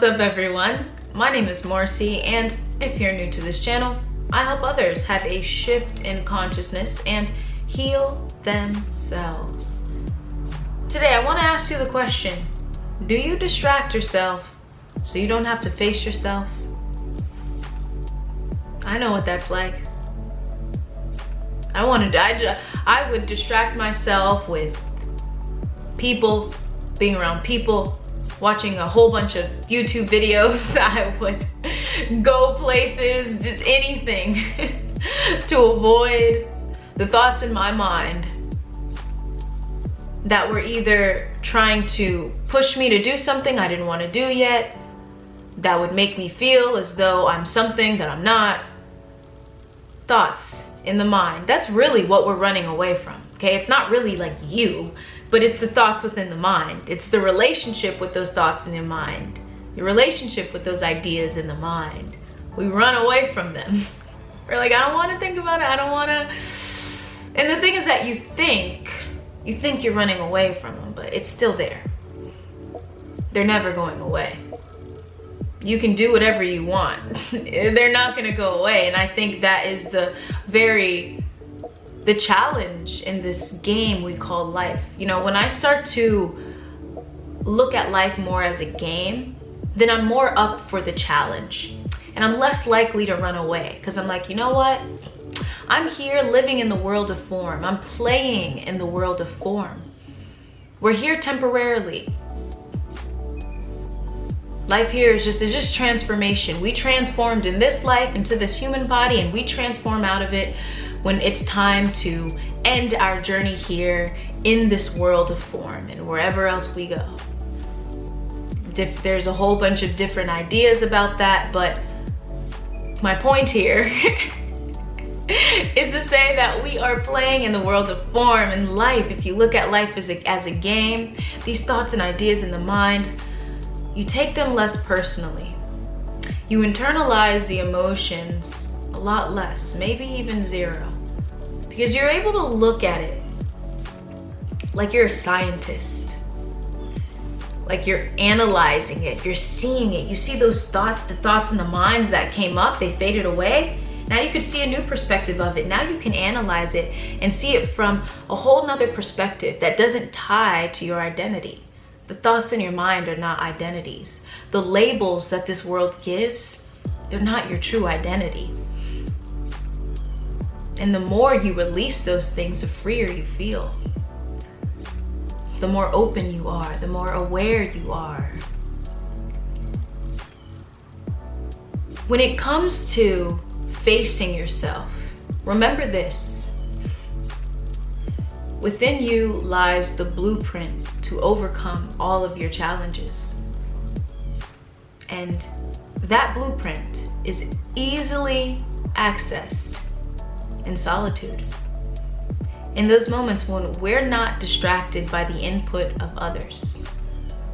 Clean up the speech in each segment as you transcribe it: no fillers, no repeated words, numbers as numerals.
up, everyone? My name is Morcie, and if you're new to this channel, I help others have a shift in consciousness and heal themselves. Today, I want to ask you the question, do you distract yourself so you don't have to face yourself? I know what that's like. I would distract myself with people, being around people, watching a whole bunch of YouTube videos. I would go places, just anything to avoid the thoughts in my mind that were either trying to push me to do something I didn't want to do yet, that would make me feel as though I'm something that I'm not. Thoughts in the mind. That's really what we're running away from, okay? It's not really like you, but it's the thoughts within the mind. It's the relationship with those thoughts in your mind, your relationship with those ideas in the mind. We run away from them. We're like, I don't want to think about it. I don't want to. And the thing is that you think you're running away from them, but it's still there. They're never going away. You can do whatever you want. They're not going to go away. And I think that is the challenge in this game we call life. You know, when I start to look at life more as a game, then I'm more up for the challenge. And I'm less likely to run away because I'm like, you know what? I'm here living in the world of form. I'm playing in the world of form. We're here temporarily. Life here is just transformation. We transformed in this life into this human body, and we transform out of it when it's time to end our journey here in this world of form and wherever else we go. There's a whole bunch of different ideas about that, but my point here is to say that we are playing in the world of form and life. If you look at life as a game, these thoughts and ideas in the mind, you take them less personally. You internalize the emotions a lot less, maybe even zero, because you're able to look at it like you're a scientist, like you're analyzing it, you're seeing it. You see those thoughts, the thoughts in the minds that came up, they faded away. Now you could see a new perspective of it. Now you can analyze it and see it from a whole nother perspective that doesn't tie to your identity. The thoughts in your mind are not identities. The labels that this world gives, they're not your true identity. And the more you release those things, the freer you feel. The more open you are, the more aware you are. When it comes to facing yourself, remember this. Within you lies the blueprint to overcome all of your challenges. And that blueprint is easily accessed in solitude. In those moments when we're not distracted by the input of others,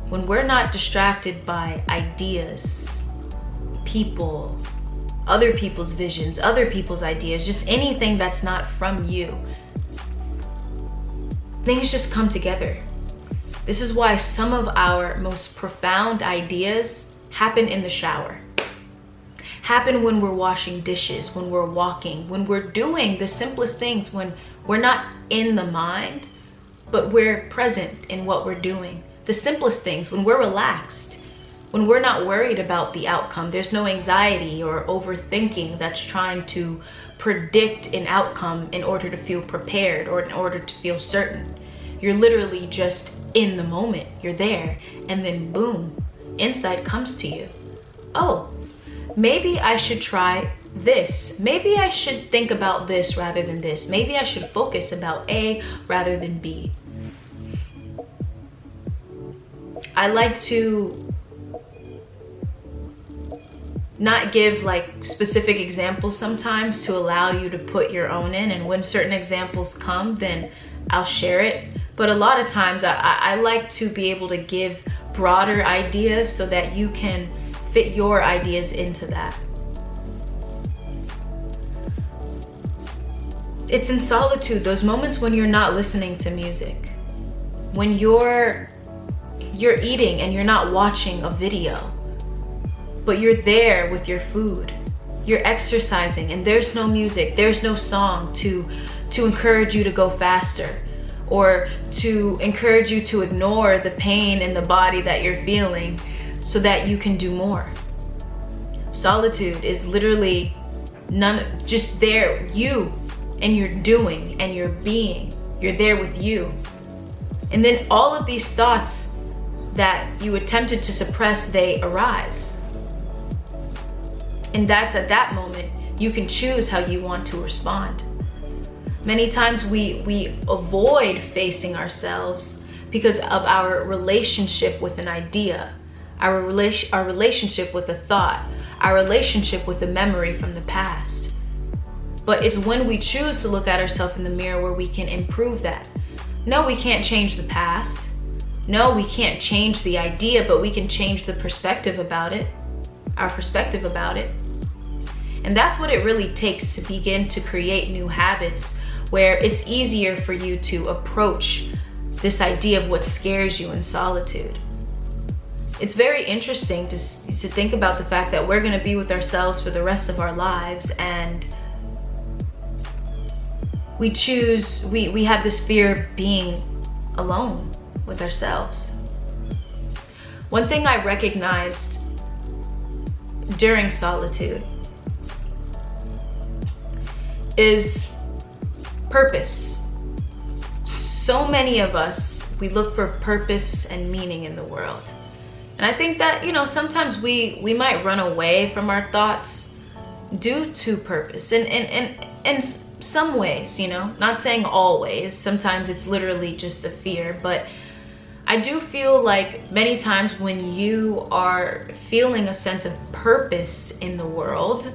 when we're not distracted by ideas, people, other people's visions, other people's ideas, just anything that's not from you, things just come together. This is why some of our most profound ideas happen in the shower, happen when we're washing dishes, when we're walking, when we're doing the simplest things, when we're not in the mind, but we're present in what we're doing. The simplest things, when we're relaxed, when we're not worried about the outcome. There's no anxiety or overthinking that's trying to predict an outcome in order to feel prepared or in order to feel certain. You're literally just in the moment. You're there, and then boom, insight comes to you. Oh, maybe I should try this. Maybe I should think about this rather than this. Maybe I should focus about A rather than B. I like to not give like specific examples sometimes to allow you to put your own in, and when certain examples come, then I'll share it. But a lot of times I like to be able to give broader ideas so that you can fit your ideas into that. It's in solitude, those moments when you're not listening to music, when you're eating and you're not watching a video, but you're there with your food. You're exercising and there's no music, there's no song to encourage you to go faster or to encourage you to ignore the pain in the body that you're feeling so that you can do more. Solitude is literally just there, you and your doing and your being. You're there with you. And then all of these thoughts that you attempted to suppress, they arise. And that's at that moment, you can choose how you want to respond. Many times we avoid facing ourselves because of our relationship with an idea, our relationship with a thought, our relationship with a memory from the past. But it's when we choose to look at ourselves in the mirror where we can improve that. No, we can't change the past. No, we can't change the idea, but we can change the perspective about it, our perspective about it. And that's what it really takes to begin to create new habits where it's easier for you to approach this idea of what scares you in solitude. It's very interesting to think about the fact that we're going to be with ourselves for the rest of our lives, and we have this fear of being alone with ourselves. One thing I recognized during solitude is purpose. So many of us, we look for purpose and meaning in the world. And I think that, sometimes we might run away from our thoughts due to purpose. And in some ways, not saying always, sometimes it's literally just a fear, but I do feel like many times when you are feeling a sense of purpose in the world,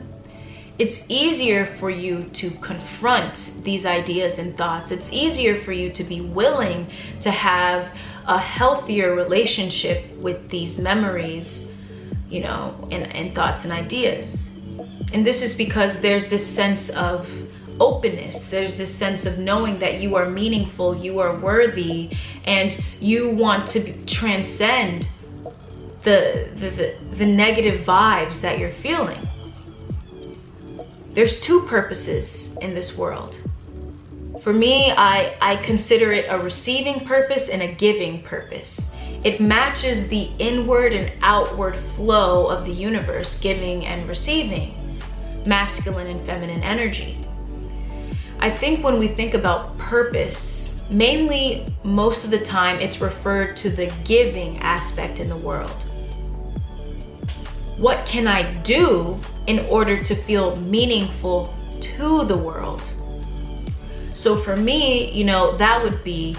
it's easier for you to confront these ideas and thoughts. It's easier for you to be willing to have a healthier relationship with these memories, and thoughts and ideas. And this is because there's this sense of openness. There's this sense of knowing that you are meaningful, you are worthy, and you want to transcend the negative vibes that you're feeling. There's two purposes in this world. For me, I consider it a receiving purpose and a giving purpose. It matches the inward and outward flow of the universe, giving and receiving, masculine and feminine energy. I think when we think about purpose, mainly most of the time it's referred to the giving aspect in the world. What can I do in order to feel meaningful to the world? So for me, that would be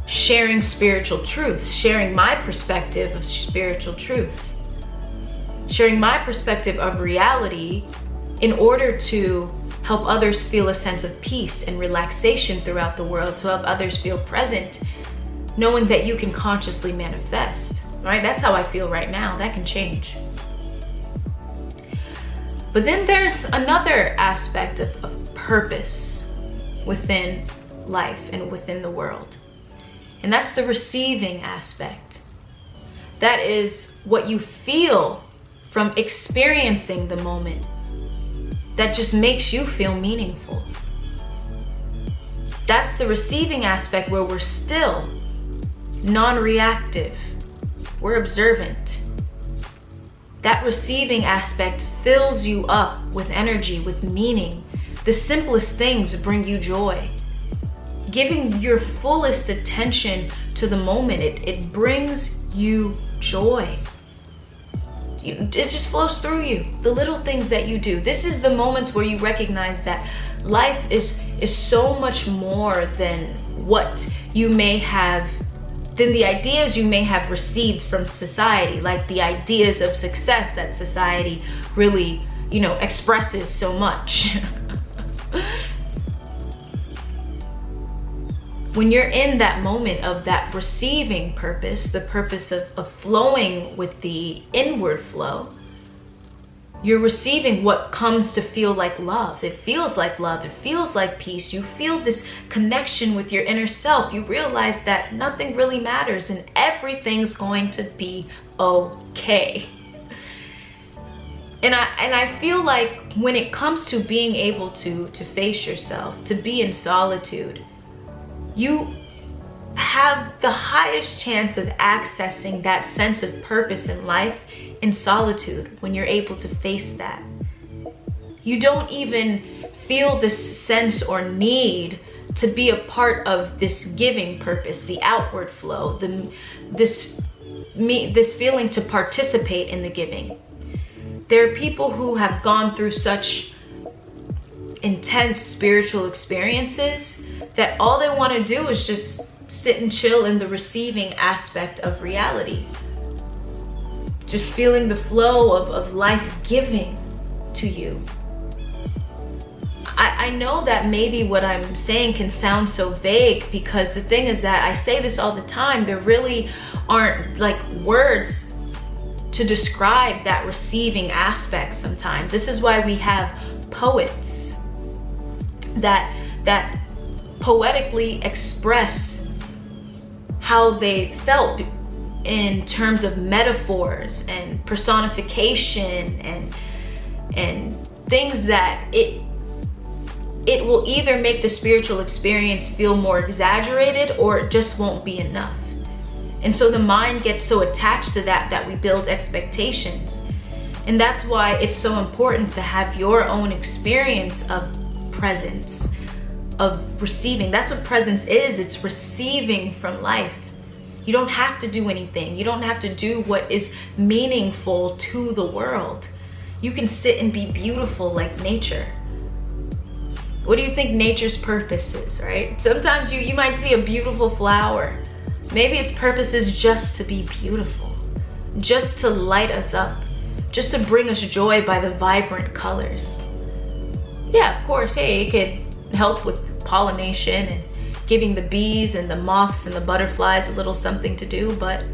sharing spiritual truths, sharing my perspective of spiritual truths, sharing my perspective of reality in order to help others feel a sense of peace and relaxation throughout the world, to help others feel present, knowing that you can consciously manifest, right? That's how I feel right now. That can change. But then there's another aspect of purpose within life and within the world. And that's the receiving aspect. That is what you feel from experiencing the moment that just makes you feel meaningful. That's the receiving aspect where we're still non-reactive. We're observant. That receiving aspect fills you up with energy, with meaning. The simplest things bring you joy. Giving your fullest attention to the moment, it brings you joy. It just flows through you. The little things that you do. This is the moments where you recognize that life is so much more than what you may have, than the ideas you may have received from society, like the ideas of success that society really, expresses so much. When you're in that moment of that receiving purpose, the purpose of flowing with the inward flow, you're receiving what comes to feel like love. It feels like love. It feels like peace. You feel this connection with your inner self. You realize that nothing really matters and everything's going to be okay. And I feel like when it comes to being able to face yourself, to be in solitude, you have the highest chance of accessing that sense of purpose in life in solitude when you're able to face that. You don't even feel this sense or need to be a part of this giving purpose, the outward flow, this feeling to participate in the giving. There are people who have gone through such intense spiritual experiences that all they want to do is just sit and chill in the receiving aspect of reality. Just feeling the flow of life giving to you. I know that maybe what I'm saying can sound so vague, because the thing is that I say this all the time. There really aren't like words to describe that receiving aspect sometimes. This is why we have poets that poetically express how they felt in terms of metaphors and personification and things that it will either make the spiritual experience feel more exaggerated, or it just won't be enough. And so the mind gets so attached to that we build expectations. And that's why it's so important to have your own experience of presence, of receiving. That's what presence is. It's receiving from life. You don't have to do anything. You don't have to do what is meaningful to the world. You can sit and be beautiful like nature. What do you think nature's purpose is, right? Sometimes you might see a beautiful flower. Maybe its purpose is just to be beautiful, just to light us up, just to bring us joy by the vibrant colors. Yeah, of course, hey, it could help with pollination and giving the bees and the moths and the butterflies a little something to do, but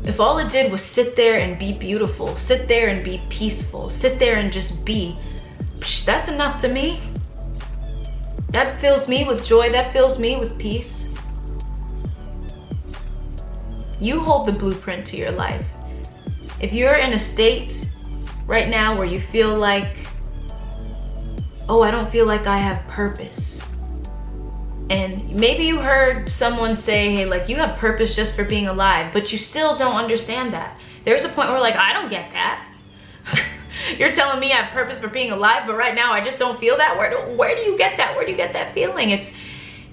if all it did was sit there and be beautiful, sit there and be peaceful, sit there and just be, that's enough to me. That fills me with joy, that fills me with peace. You hold the blueprint to your life. If you're in a state right now where you feel like, oh, I don't feel like I have purpose. And maybe you heard someone say, hey, like, you have purpose just for being alive, but you still don't understand that. There's a point where like, I don't get that. You're telling me I have purpose for being alive, but right now I just don't feel that. Where do you get that? Where do you get that feeling?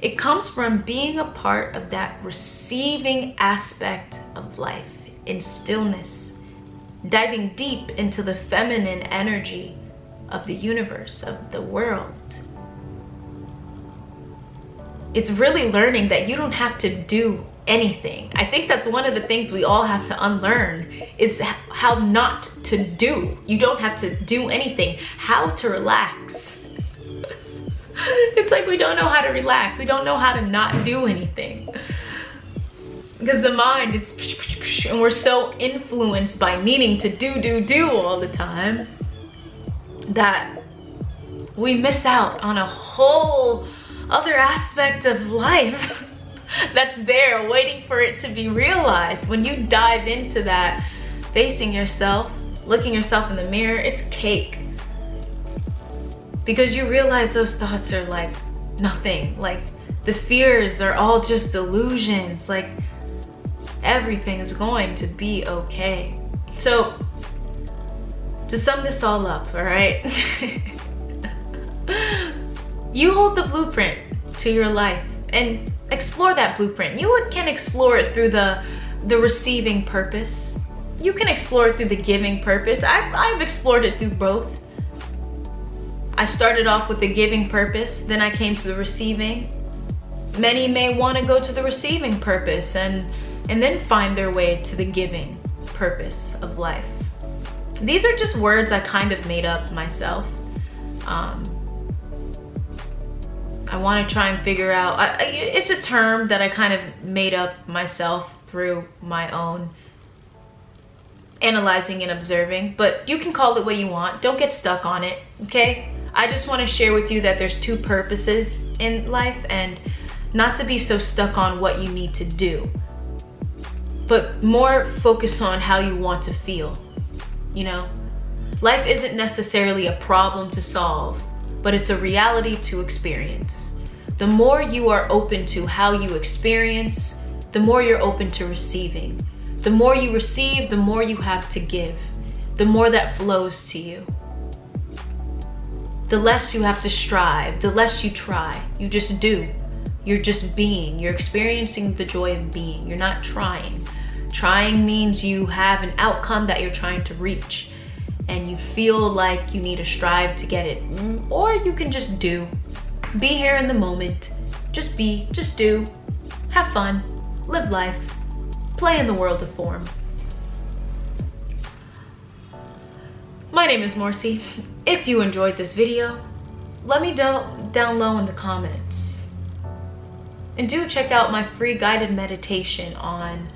It comes from being a part of that receiving aspect of life in stillness, diving deep into the feminine energy of the universe, of the world. It's really learning that you don't have to do anything. I think that's one of the things we all have to unlearn, is how not to do. You don't have to do anything. How to relax. It's like we don't know how to relax. We don't know how to not do anything. Because the mind, and we're so influenced by needing to do all the time that we miss out on a whole other aspect of life that's there waiting for it to be realized. When you dive into that, facing yourself, looking yourself in the mirror, it's cake. Because you realize those thoughts are like nothing. Like the fears are all just illusions. Like everything is going to be okay. So to sum this all up, all right? You hold the blueprint to your life and explore that blueprint. You can explore it through the receiving purpose. You can explore it through the giving purpose. I've explored it through both. I started off with the giving purpose, then I came to the receiving. Many may want to go to the receiving purpose and then find their way to the giving purpose of life. These are just words I kind of made up myself. I want to try and figure out, it's a term that I kind of made up myself through my own analyzing and observing, but you can call it what you want. Don't get stuck on it, okay? I just want to share with you that there's two purposes in life, and not to be so stuck on what you need to do, but more focus on how you want to feel. you know? Life isn't necessarily a problem to solve, but it's a reality to experience. The more you are open to how you experience, the more you're open to receiving. The more you receive, the more you have to give. The more that flows to you. The less you have to strive, the less you try. You just do. You're just being. You're experiencing the joy of being. You're not trying. Trying means you have an outcome that you're trying to reach, and you feel like you need to strive to get it. Or you can just do. Be here in the moment. Just be, just do. Have fun. Live life. Play in the world of form. My name is Morcie. If you enjoyed this video, let me down low in the comments. And do check out my free guided meditation on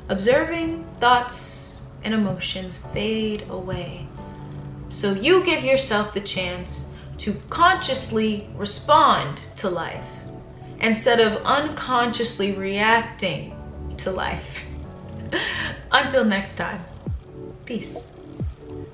observing thoughts and emotions fade away, so you give yourself the chance to consciously respond to life instead of unconsciously reacting to life. Until next time, peace.